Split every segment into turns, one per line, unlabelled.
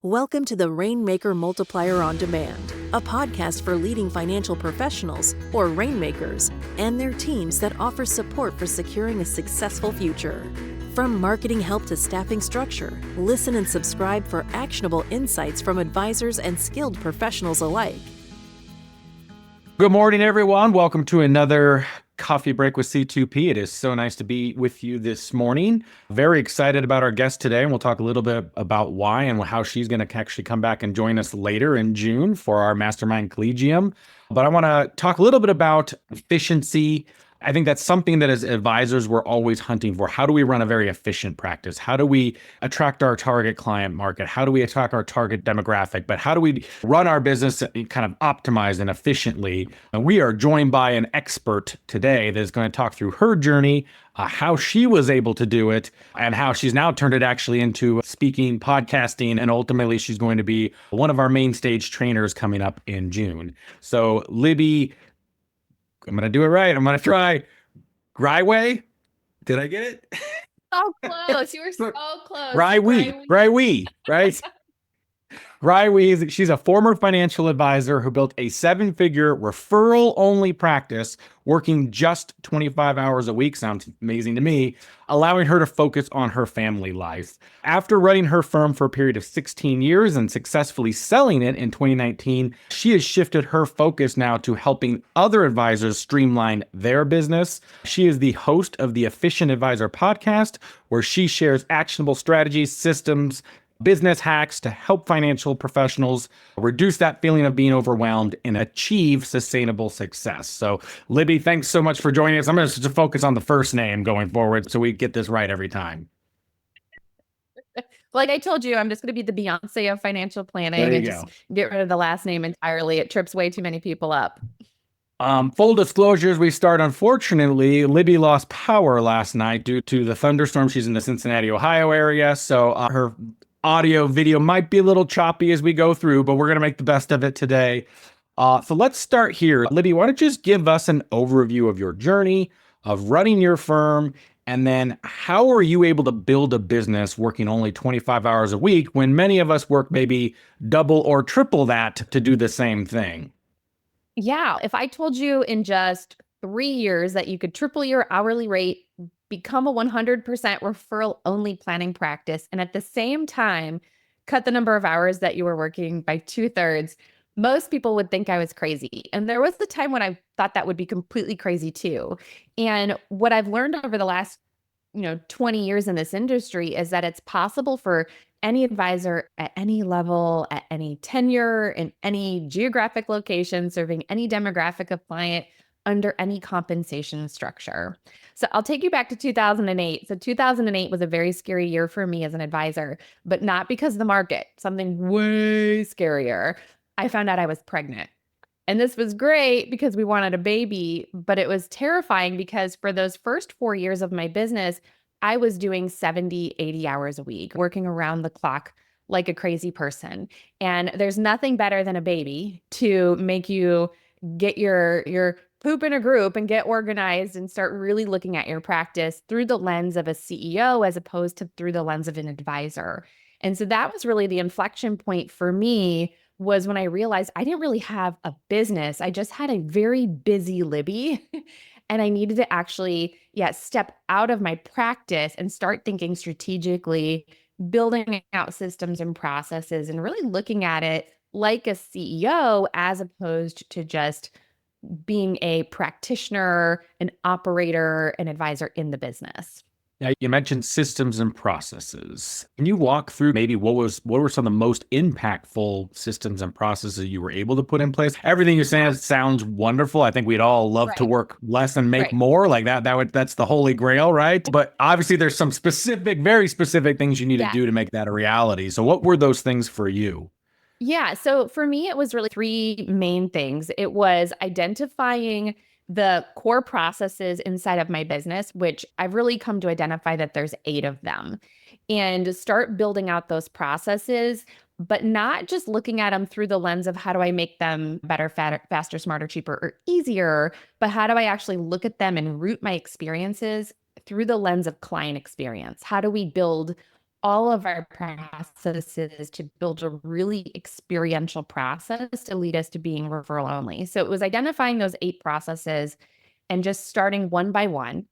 Welcome to the Rainmaker Multiplier on Demand, a podcast for leading financial professionals, or rainmakers, and their teams that offer support for securing a successful future. From marketing help to staffing structure, listen and subscribe for actionable insights from advisors and skilled professionals alike.
Good morning, everyone. Welcome to another Coffee Break with C2P. It is so nice to be with you this morning. Very excited about our guest today, and we'll talk a little bit about why and how she's going to actually come back and join us later in June for our Mastermind Collegium. But I want to talk a little bit about efficiency. I think that's something that as advisors, we're always hunting for. How do we run a very efficient practice? How do we attract our target client market? How do we attract our target demographic? But how do we run our business kind of optimized and efficiently? And we are joined by an expert today that is going to talk through her journey, how she was able to do it, and how she's now turned it actually into speaking, podcasting, and ultimately she's going to be one of our main stage trainers coming up in June. So Libby, I'm going to do it right. I'm going to try Greiwe. Did I get it?
So close. You were so close.
Greiwe, right? Greiwe, she's a former financial advisor who built a 7-figure referral-only practice working just 25 hours a week. Sounds amazing to me, allowing her to focus on her family life. After running her firm for a period of 16 years and successfully selling it in 2019, she has shifted her focus now to helping other advisors streamline their business. She is the host of the Efficient Advisor podcast, where she shares actionable strategies, systems, business hacks to help financial professionals reduce that feeling of being overwhelmed and achieve sustainable success. So, Libby, thanks so much for joining us. I'm going to focus on the first name going forward so we get this right every time.
Like I told you, I'm just going to be the Beyonce of financial planning and just get rid of the last name entirely. It trips way too many people up.
Full disclosures, we start. Unfortunately, Libby lost power last night due to the thunderstorm. She's in the Cincinnati, Ohio area, so her audio video might be a little choppy as we go through, but we're going to make the best of it today. So let's start here. Libby, why don't you just give us an overview of your journey of running your firm, and then how are you able to build a business working only 25 hours a week when many of us work maybe double or triple that to do the same thing?
Yeah, if I told you in just 3 years that you could triple your hourly rate, become a 100% referral-only planning practice, and at the same time, cut the number of hours that you were working by 2/3, most people would think I was crazy. And there was the time when I thought that would be completely crazy too. And what I've learned over the last 20 years in this industry is that it's possible for any advisor at any level, at any tenure, in any geographic location, serving any demographic of client under any compensation structure. So I'll take you back to 2008. So 2008 was a very scary year for me as an advisor, but not because of the market, something way scarier. I found out I was pregnant. And this was great because we wanted a baby, but it was terrifying because for those first 4 years of my business, I was doing 70, 80 hours a week, working around the clock like a crazy person. And there's nothing better than a baby to make you get your poop in a group and get organized and start really looking at your practice through the lens of a CEO as opposed to through the lens of an advisor. And so that was really the inflection point for me, was when I realized I didn't really have a business. I just had a very busy Libby and I needed to actually, step out of my practice and start thinking strategically, building out systems and processes and really looking at it like a CEO as opposed to just being a practitioner, an operator, an advisor in the business.
Now, you mentioned systems and processes. Can you walk through maybe what were some of the most impactful systems and processes you were able to put in place? Everything you're saying sounds wonderful. I think we'd all love to work less and make more. Like that's the holy grail, right? But obviously there's some very specific things you need to do to make that a reality. So what were those things for you?
Yeah. So for me, it was really 3 main things. It was identifying the core processes inside of my business, which I've really come to identify that there's 8 of them, and start building out those processes, but not just looking at them through the lens of how do I make them better, faster, smarter, cheaper, or easier, but how do I actually look at them and root my experiences through the lens of client experience? How do we build all of our processes to build a really experiential process to lead us to being referral only. So it was identifying those 8 processes and just starting one by one.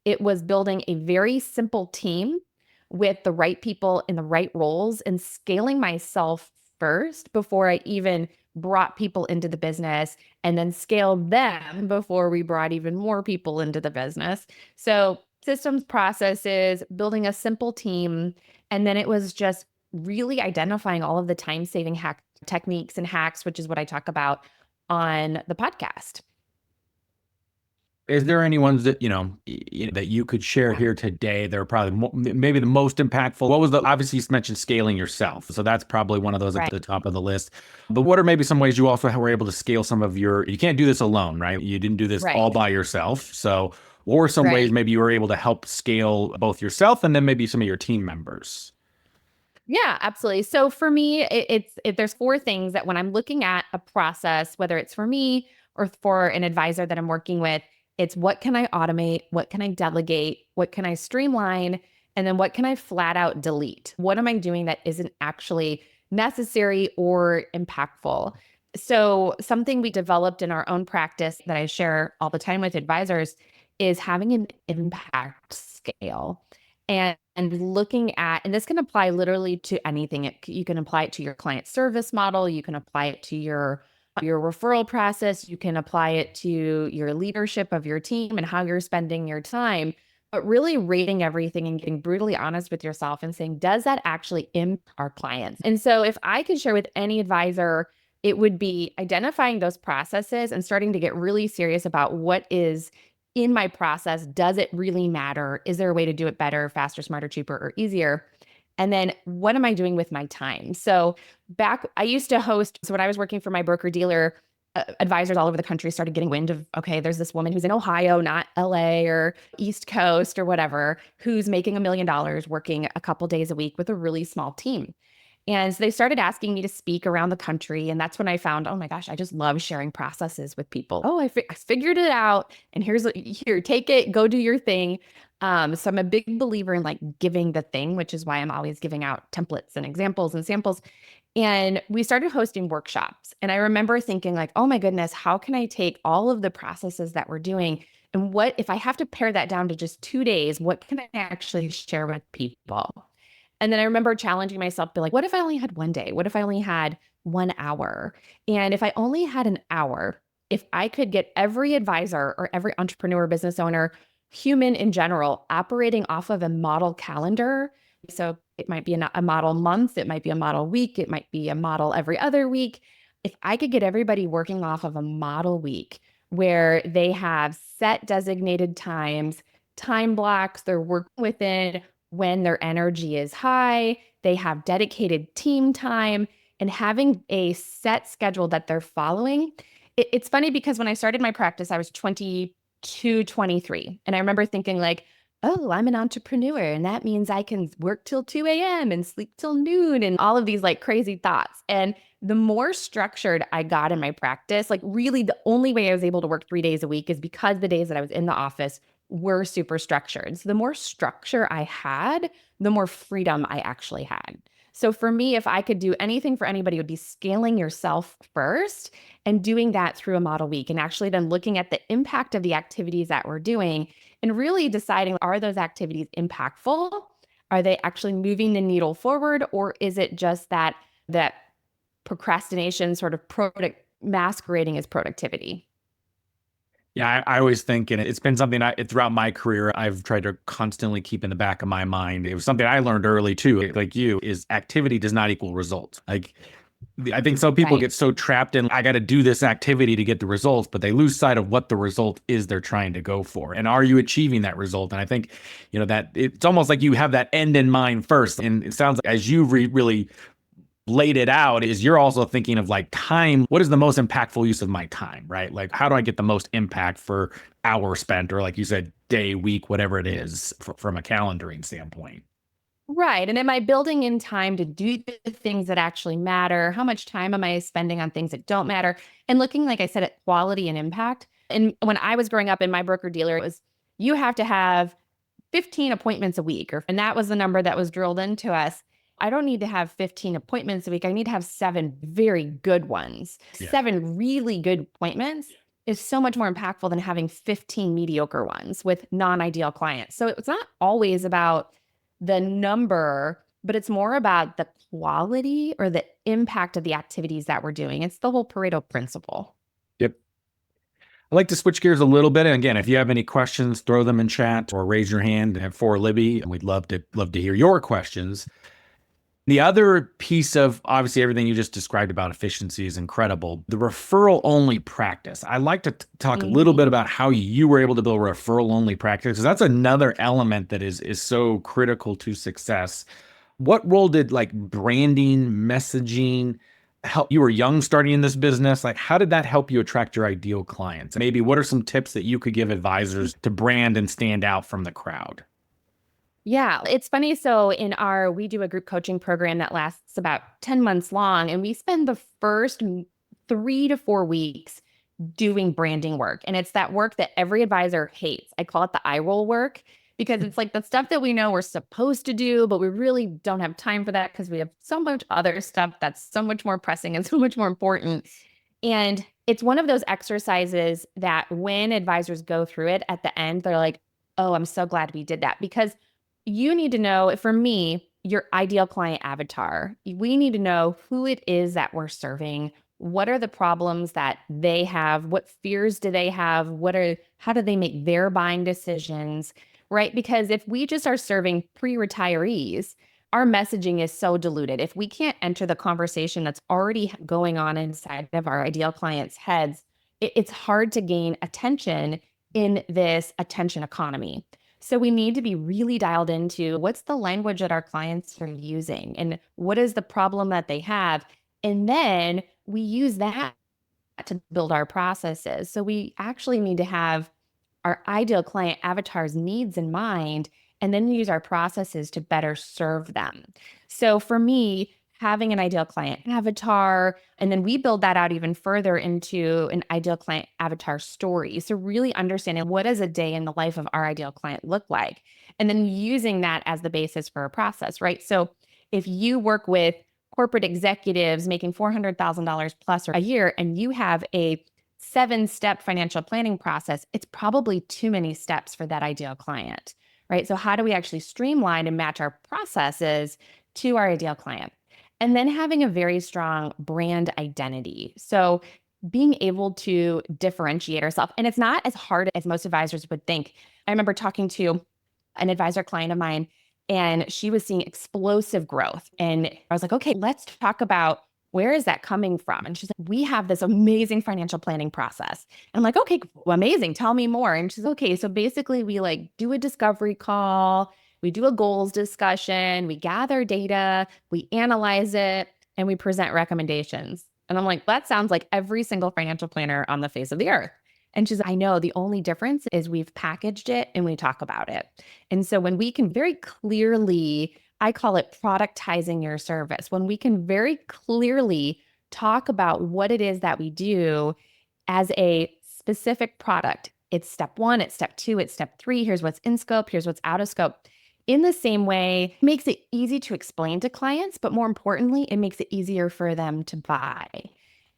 It was building a very simple team with the right people in the right roles and scaling myself first before I even brought people into the business, and then scaled them before we brought even more people into the business. So systems, processes, building a simple team. And then it was just really identifying all of the time-saving techniques and hacks, which is what I talk about on the podcast.
Is there any ones that, that you could share here today that are probably maybe the most impactful? What was obviously you mentioned scaling yourself. So that's probably one of those at the top of the list. But what are maybe some ways you also were able to scale some of you can't do this alone, right? You didn't do this all by yourself. So, or some ways maybe you were able to help scale both yourself and then maybe some of your team members.
Yeah, absolutely. So for me, there's 4 things that when I'm looking at a process, whether it's for me or for an advisor that I'm working with, it's what can I automate? What can I delegate? What can I streamline? And then what can I flat out delete? What am I doing that isn't actually necessary or impactful? So something we developed in our own practice that I share all the time with advisors is having an impact scale. And looking at, and this can apply literally to anything. You can apply it to your client service model. You can apply it to your referral process. You can apply it to your leadership of your team and how you're spending your time, but really rating everything and getting brutally honest with yourself and saying, does that actually impact our clients? And so if I could share with any advisor, it would be identifying those processes and starting to get really serious about what is in my process. Does it really matter? Is there a way to do it better, faster, smarter, cheaper, or easier? And then what am I doing with my time? So I used to host, so when I was working for my broker dealer, advisors all over the country started getting wind of, okay, there's this woman who's in Ohio, not LA or East Coast or whatever, who's making $1 million working a couple days a week with a really small team. And so they started asking me to speak around the country. And that's when I found, oh my gosh, I just love sharing processes with people. Oh, I figured it out. And here, take it, go do your thing. So I'm a big believer in like giving the thing, which is why I'm always giving out templates and examples and samples. And we started hosting workshops. And I remember thinking like, oh my goodness, how can I take all of the processes that we're doing, and what if I have to pare that down to just 2 days, what can I actually share with people? And then I remember challenging myself, be like, what if I only had 1 day? What if I only had 1 hour? And if I only had an hour, if I could get every advisor or every entrepreneur, business owner, human in general, operating off of a model calendar. So it might be a model month, it might be a model week, it might be a model every other week. If I could get everybody working off of a model week where they have set designated times, time blocks, they're working within when their energy is high, they have dedicated team time, and having a set schedule that they're following. It's funny because when I started my practice, I was 22, 23. And I remember thinking like, oh, I'm an entrepreneur, and that means I can work till 2 a.m. and sleep till noon and all of these like crazy thoughts. And the more structured I got in my practice, like really the only way I was able to work 3 days a week is because the days that I was in the office were super structured. So the more structure I had, the more freedom I actually had. So for me, if I could do anything for anybody, it would be scaling yourself first and doing that through a model week, and actually then looking at the impact of the activities that we're doing and really deciding, are those activities impactful? Are they actually moving the needle forward? Or is it just that procrastination sort of masquerading as productivity?
Yeah, I always think, and it's been something throughout my career, I've tried to constantly keep in the back of my mind. It was something I learned early too, like you, is activity does not equal results. Like, I think some people get so trapped in, I got to do this activity to get the results, but they lose sight of what the result is they're trying to go for. And are you achieving that result? And I think, that it's almost like you have that end in mind first. And it sounds like as you really laid it out, is you're also thinking of like time. What is the most impactful use of my time, right? Like, how do I get the most impact for hour spent, or like you said, day, week, whatever it is from a calendaring standpoint?
Right. And am I building in time to do the things that actually matter? How much time am I spending on things that don't matter? And looking, like I said, at quality and impact. And when I was growing up in my broker dealer, it was, you have to have 15 appointments a week, and that was the number that was drilled into us. I don't need to have 15 appointments a week. I need to have 7 very good ones.
Yeah.
7 really good appointments is so much more impactful than having 15 mediocre ones with non-ideal clients. So it's not always about the number, but it's more about the quality or the impact of the activities that we're doing. It's the whole Pareto principle.
Yep. I'd like to switch gears a little bit. And again, if you have any questions, throw them in chat or raise your hand for Libby. We'd love to hear your questions. The other piece of obviously everything you just described about efficiency is incredible. The referral-only practice. I'd like to talk a little bit about how you were able to build a referral-only practice, because that's another element that is so critical to success. What role did like branding, messaging help? You were young starting in this business. Like, how did that help you attract your ideal clients? Maybe what are some tips that you could give advisors to brand and stand out from the crowd?
Yeah, it's funny. So we do a group coaching program that lasts about 10 months long, and we spend the first 3 to 4 weeks doing branding work. And it's that work that every advisor hates. I call it the eye roll work, because it's like the stuff that we know we're supposed to do, but we really don't have time for that because we have so much other stuff that's so much more pressing and so much more important. And it's one of those exercises that when advisors go through it at the end, they're like, oh, I'm so glad we did that. Because you need to know, for me, your ideal client avatar. We need to know who it is that we're serving. What are the problems that they have? What fears do they have? How do they make their buying decisions, right? Because if we just are serving pre-retirees, our messaging is so diluted. If we can't enter the conversation that's already going on inside of our ideal clients' heads, it's hard to gain attention in this attention economy. So we need to be really dialed into what's the language that our clients are using and what is the problem that they have. And then we use that to build our processes. So we actually need to have our ideal client avatar's needs in mind, and then use our processes to better serve them. So for me, having an ideal client avatar, and then we build that out even further into an ideal client avatar story. So really understanding what does a day in the life of our ideal client look like, and then using that as the basis for a process, right? So if you work with corporate executives making $400,000 plus a year, and you have a 7-step financial planning process, it's probably too many steps for that ideal client, right? So how do we actually streamline and match our processes to our ideal client? And then having a very strong brand identity. So being able to differentiate ourselves. And it's not as hard as most advisors would think. I remember talking to an advisor client of mine, and she was seeing explosive growth. And I was like, okay, let's talk about where is that coming from? And she's like, we have this amazing financial planning process. And I'm like, okay, amazing. Tell me more. And she's okay. So basically we like do a discovery call. We do a goals discussion, we gather data, we analyze it, and we present recommendations. And I'm like, that sounds like every single financial planner on the face of the earth. And she's like, I know, the only difference is we've packaged it and we talk about it. And so when we can very clearly, I call it productizing your service, when we can very clearly talk about what it is that we do as a specific product, it's step 1, it's step 2, it's step 3, here's what's in scope, here's what's out of scope. In the same way, it makes it easy to explain to clients, but more importantly, it makes it easier for them to buy.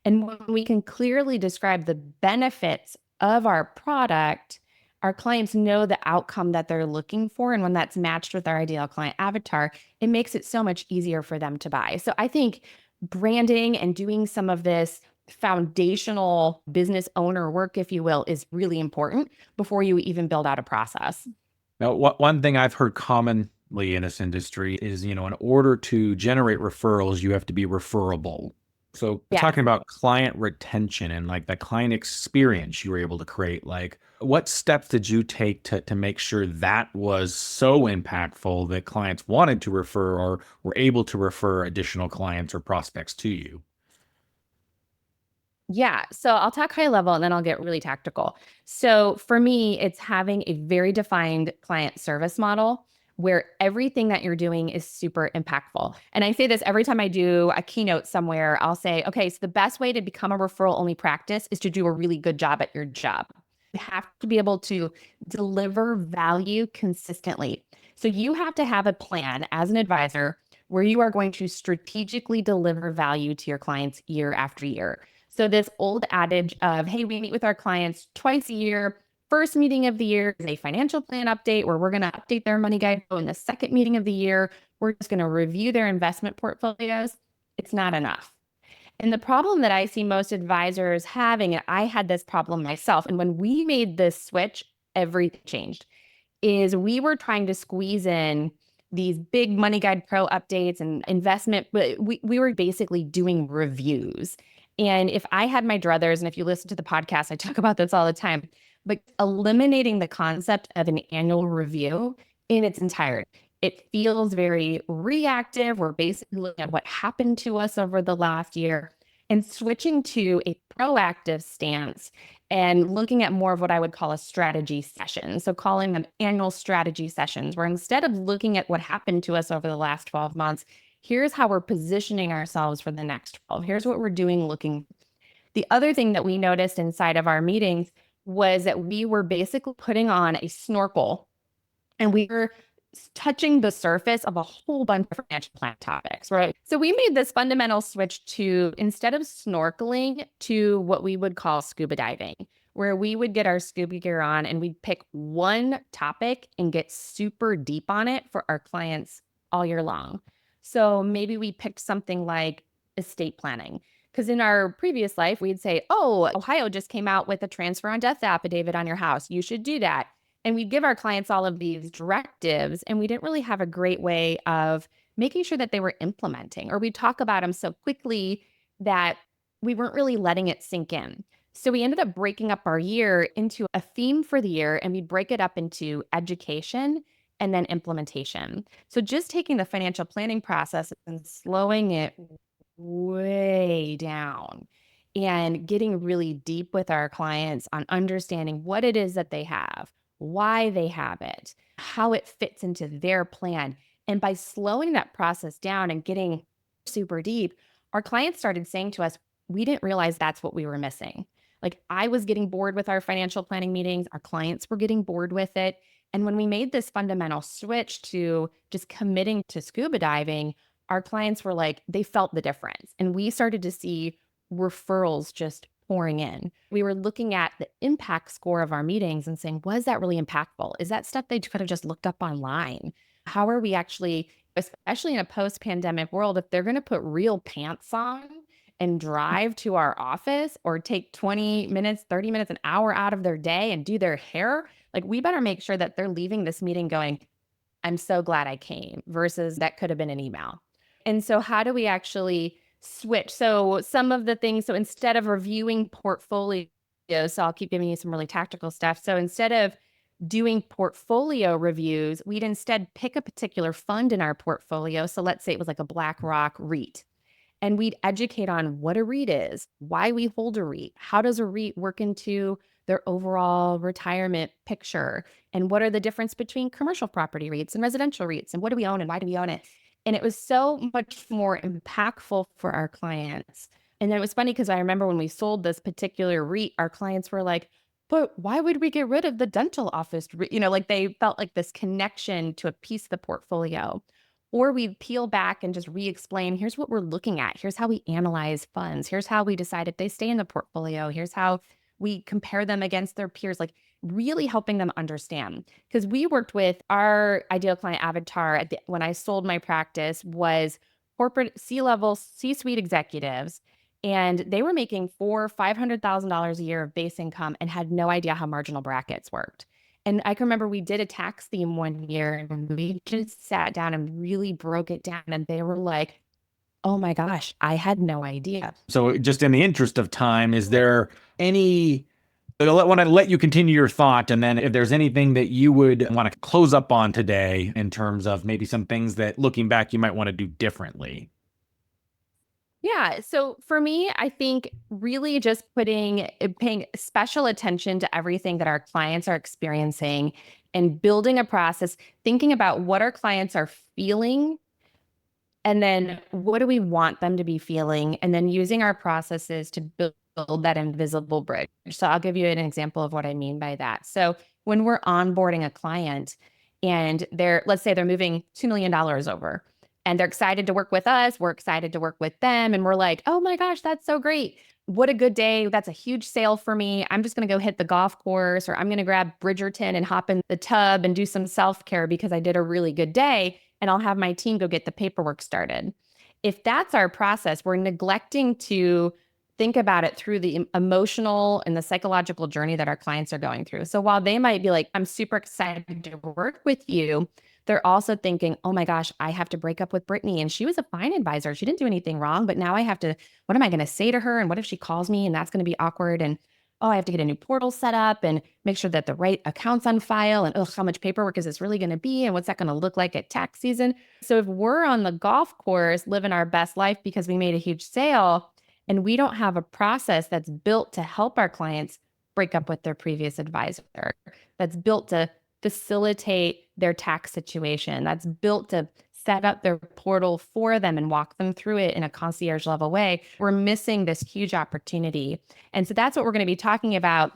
And when we can clearly describe the benefits of our product, our clients know the outcome that they're looking for. And when that's matched with our ideal client avatar, it makes it so much easier for them to buy. So I think branding and doing some of this foundational business owner work, if you will, is really important before you even build out a process.
Now, one thing I've heard commonly in this industry is, in order to generate referrals, you have to be referable. So talking about client retention and like that client experience you were able to create, like what steps did you take to make sure that was so impactful that clients wanted to refer or were able to refer additional clients or prospects to you?
Yeah. So I'll talk high level and then I'll get really tactical. So for me, it's having a very defined client service model where everything that you're doing is super impactful. And I say this every time I do a keynote somewhere, I'll say, okay, so the best way to become a referral only practice is to do a really good job at your job. have to be able to deliver value consistently. So you have to have a plan as an advisor where you are going to strategically deliver value to your clients year after year. So this old adage of, hey, we meet with our clients twice a year. First meeting of the year is a financial plan update where we're going to update their money guide. In the second meeting of the year, we're just going to review their investment portfolios. It's not enough. And the problem that I see most advisors having, and I had this problem myself, and when we made this switch, everything changed, is we were trying to squeeze in these big Money Guide Pro updates and investment, but we were basically doing reviews. And if I had my druthers, and if you listen to the podcast, I talk about this all the time, but eliminating the concept of an annual review in its entirety. It feels very reactive. We're basically looking at what happened to us over the last year and switching to a proactive stance and looking at more of what I would call a strategy session. So calling them annual strategy sessions, where instead of looking at what happened to us over the last 12 months, here's how we're positioning ourselves for the next 12. Here's what we're doing looking. The other thing that we noticed inside of our meetings was that we were basically putting on a snorkel and we were touching the surface of a whole bunch of financial plan topics, right? So we made this fundamental switch to, instead of snorkeling, to what we would call scuba diving, where we would get our scuba gear on and we'd pick one topic and get super deep on it for our clients all year long. So maybe we picked something like estate planning. Because in our previous life, we'd say, oh, Ohio just came out with a transfer on death affidavit on your house. You should do that. And we'd give our clients all of these directives, and we didn't really have a great way of making sure that they were implementing, or we'd talk about them so quickly that we weren't really letting it sink in. So we ended up breaking up our year into a theme for the year, and we'd break it up into education and then implementation. So just taking the financial planning process and slowing it way down and getting really deep with our clients on understanding what it is that they have, why they have it, how it fits into their plan. And by slowing that process down and getting super deep, our clients started saying to us, we didn't realize that's what we were missing. Like, I was getting bored with our financial planning meetings. Our clients were getting bored with it. And when we made this fundamental switch to just committing to scuba diving, our clients were like, they felt the difference. And we started to see referrals just pouring in. We were looking at the impact score of our meetings and saying, was that really impactful? Is that stuff they could have just looked up online? How are we actually, especially in a post-pandemic world, if they're going to put real pants on and drive to our office or take 20 minutes, 30 minutes, an hour out of their day and do their hair, like, we better make sure that they're leaving this meeting going, I'm so glad I came, versus that could have been an email. And so how do we actually switch? So some of the things, so instead of reviewing portfolios, so I'll keep giving you some really tactical stuff. So instead of doing portfolio reviews, we'd instead pick a particular fund in our portfolio. So let's say it was like a BlackRock REIT. And we'd educate on what a REIT is, why we hold a REIT, how does a REIT work into their overall retirement picture, and what are the difference between commercial property REITs and residential REITs, and what do we own and why do we own it? And it was so much more impactful for our clients. And then it was funny because I remember when we sold this particular REIT, our clients were like, but why would we get rid of the dental office? Like, they felt like this connection to a piece of the portfolio. Or we peel back and just re-explain, here's what we're looking at. Here's how we analyze funds. Here's how we decide if they stay in the portfolio. Here's how we compare them against their peers, like really helping them understand. Because we worked with our ideal client avatar when I sold my practice was corporate C-level, C-suite executives. And they were making $400,000-$500,000 a year of base income and had no idea how marginal brackets worked. And I can remember we did a tax theme one year and we just sat down and really broke it down. And they were like, oh my gosh, I had no idea.
So just in the interest of time, is there any, I want to let you continue your thought, and then if there's anything that you would want to close up on today in terms of maybe some things that looking back you might want to do differently.
Yeah. So for me, I think really just paying special attention to everything that our clients are experiencing and building a process, thinking about what our clients are feeling, and then what do we want them to be feeling, and then using our processes to build build that invisible bridge. So I'll give you an example of what I mean by that. So when we're onboarding a client and let's say they're moving $2 million over and they're excited to work with us, we're excited to work with them. And we're like, oh my gosh, that's so great. What a good day. That's a huge sale for me. I'm just going to go hit the golf course, or I'm going to grab Bridgerton and hop in the tub and do some self-care because I did a really good day. And I'll have my team go get the paperwork started. If that's our process, we're neglecting to think about it through the emotional and the psychological journey that our clients are going through. So while they might be like, I'm super excited to work with you, they're also thinking, oh my gosh, I have to break up with Brittany. And she was a fine advisor. She didn't do anything wrong, but now I have to, what am I going to say to her? And what if she calls me and that's going to be awkward? And oh, I have to get a new portal set up and make sure that the right account's on file. And oh, how much paperwork is this really going to be? And what's that going to look like at tax season? So if we're on the golf course living our best life because we made a huge sale and we don't have a process that's built to help our clients break up with their previous advisor, that's built to facilitate their tax situation, that's built to set up their portal for them and walk them through it in a concierge level way, we're missing this huge opportunity. And so that's what we're going to be talking about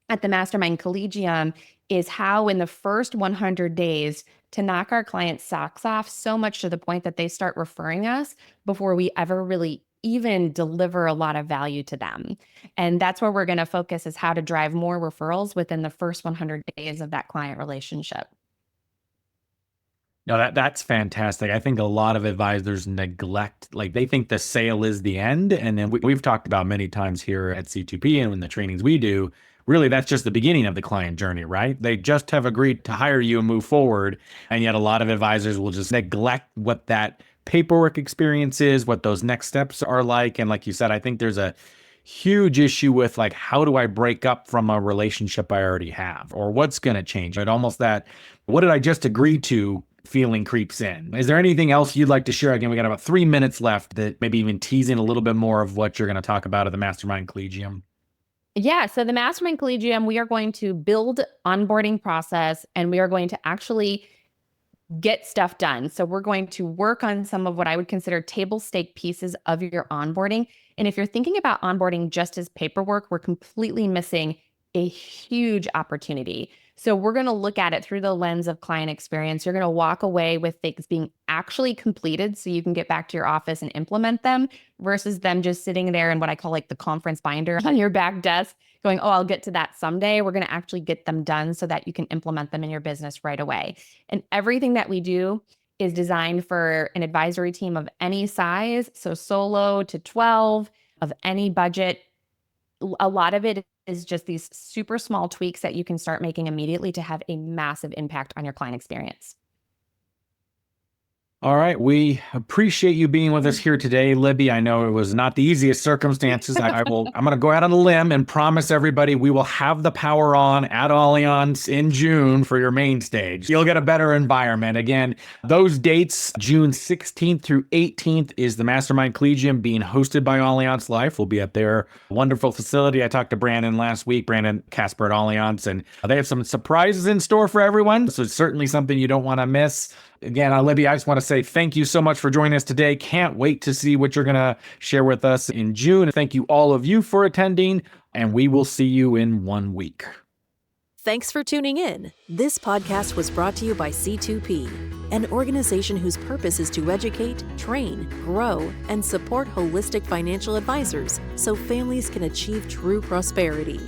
at the Mastermind Collegium, is how in the first 100 days to knock our clients' socks off so much to the point that they start referring us before we ever really even deliver a lot of value to them. And that's where we're going to focus, is how to drive more referrals within the first 100 days of that client relationship.
No, that's fantastic. I think a lot of advisors neglect, like they think the sale is the end. And then we've talked about many times here at C2P and in the trainings we do, really that's just the beginning of the client journey, right? They just have agreed to hire you and move forward. And yet a lot of advisors will just neglect what that paperwork experience is, what those next steps are like. And like you said, I think there's a huge issue with like, how do I break up from a relationship I already have? Or what's going to change? It almost that, what did I just agree to? Feeling creeps in. Is there anything else you'd like to share? Again, we got about 3 minutes left, that maybe even teasing a little bit more of what you're going to talk about at the Mastermind Collegium.
Yeah. So the Mastermind Collegium, we are going to build onboarding process and we are going to actually get stuff done. So we're going to work on some of what I would consider table stake pieces of your onboarding. And if you're thinking about onboarding just as paperwork, we're completely missing a huge opportunity. So we're going to look at it through the lens of client experience. You're going to walk away with things being actually completed so you can get back to your office and implement them, versus them just sitting there in what I call like the conference binder on your back desk going, oh, I'll get to that someday. We're going to actually get them done so that you can implement them in your business right away. And everything that we do is designed for an advisory team of any size. So solo to 12, of any budget. A lot of it is just these super small tweaks that you can start making immediately to have a massive impact on your client experience.
All right. We appreciate you being with us here today, Libby. I know it was not the easiest circumstances. I'm going to go out on a limb and promise everybody we will have the power on at Allianz in June for your main stage. You'll get a better environment. Again, those dates, June 16th through 18th, is the Mastermind Collegium being hosted by Allianz Life. We'll be at their wonderful facility. I talked to Brandon last week, Brandon Casper at Allianz, and they have some surprises in store for everyone. So it's certainly something you don't want to miss. Again, Libby, I just want to say thank you so much for joining us today. Can't wait to see what you're going to share with us in June. Thank you, all of you, for attending, and we will see you in 1 week.
Thanks for tuning in. This podcast was brought to you by C2P, an organization whose purpose is to educate, train, grow, and support holistic financial advisors so families can achieve true prosperity.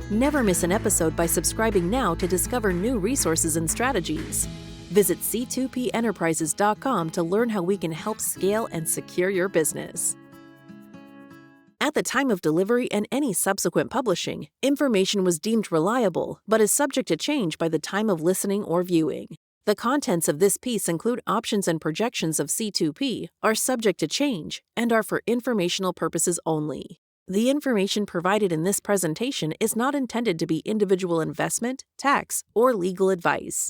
Never miss an episode by subscribing now to discover new resources and strategies. Visit c2penterprises.com to learn how we can help scale and secure your business. At the time of delivery and any subsequent publishing, information was deemed reliable, but is subject to change by the time of listening or viewing. The contents of this piece include options and projections of C2P, are subject to change, and are for informational purposes only. The information provided in this presentation is not intended to be individual investment, tax, or legal advice.